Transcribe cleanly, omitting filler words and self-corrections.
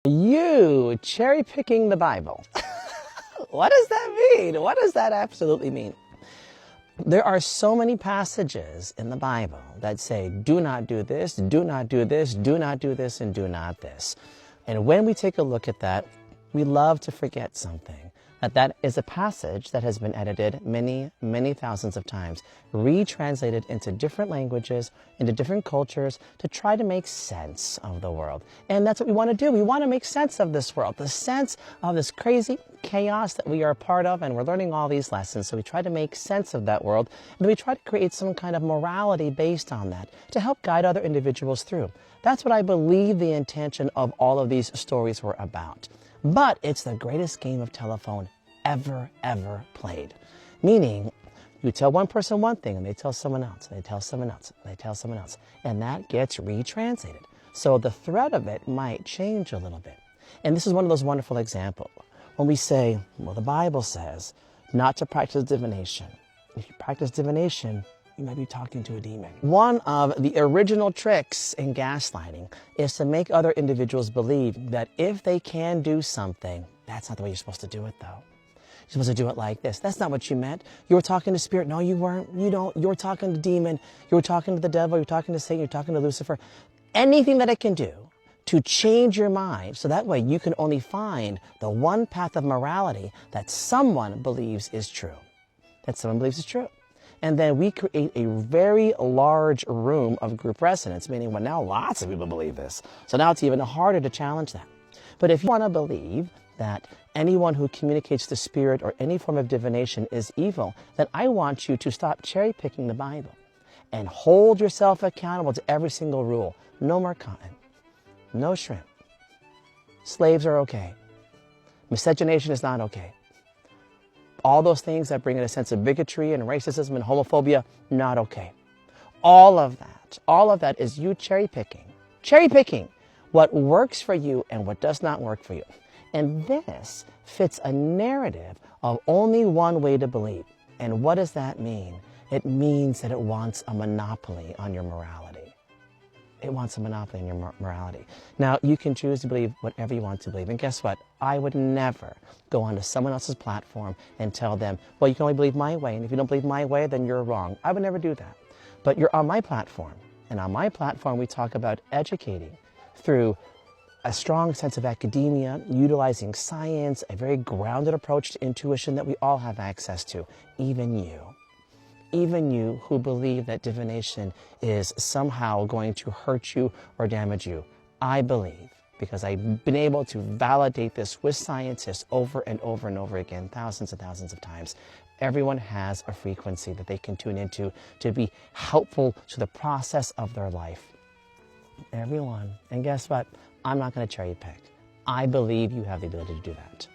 You cherry-picking the Bible. What does that mean? What does that absolutely mean? There are so many passages in the Bible that say, do not do this, do not do this, do not do this, and do not this. And when we take a look at that, we love to forget something. That is a passage that has been edited many, many thousands of times, retranslated into different languages, into different cultures, to try to make sense of the world. And that's what we want to do. We want to make sense of this world, the sense of this crazy chaos that we are a part of, and we're learning all these lessons. So we try to make sense of that world, and we try to create some kind of morality based on that to help guide other individuals through. That's what I believe the intention of all of these stories were about. But it's the greatest game of telephone ever played. Meaning, you tell one person one thing, and they tell someone else, and they tell someone else, and they tell someone else, and that gets retranslated. So the thread of it might change a little bit. And this is one of those wonderful examples. When we say, well, the Bible says not to practice divination. If you practice divination, you might be talking to a demon. One of the original tricks in gaslighting is to make other individuals believe that if they can do something, that's not the way you're supposed to do it, though. You're supposed to do it like this. That's not what you meant. You were talking to spirit. No, you weren't. You don't. You were talking to demon. You were talking to the devil. You were talking to Satan. You're talking to Lucifer. Anything that it can do to change your mind so that way you can only find the one path of morality that someone believes is true. That someone believes is true. And then we create a very large room of group resonance, meaning well, now lots of people believe this. So now it's even harder to challenge that. But if you want to believe that anyone who communicates the spirit or any form of divination is evil, then I want you to stop cherry-picking the Bible and hold yourself accountable to every single rule. No more cotton. No shrimp. Slaves are okay. Miscegenation is not okay. All those things that bring in a sense of bigotry and racism and homophobia, not okay. All of that is you cherry-picking. Cherry-picking what works for you and what does not work for you. And this fits a narrative of only one way to believe. And what does that mean? It means that it wants a monopoly on your morality. It wants a monopoly on your morality. Now, you can choose to believe whatever you want to believe. And guess what? I would never go onto someone else's platform and tell them, well, you can only believe my way. And if you don't believe my way, then you're wrong. I would never do that. But you're on my platform. And on my platform, we talk about educating through a strong sense of academia, utilizing science, a very grounded approach to intuition that we all have access to, even you. Even you who believe that divination is somehow going to hurt you or damage you. I believe, because I've been able to validate this with scientists over and over and over again, thousands and thousands of times. Everyone has a frequency that they can tune into to be helpful to the process of their life. Everyone. And guess what? I'm not going to cherry pick. I believe you have the ability to do that.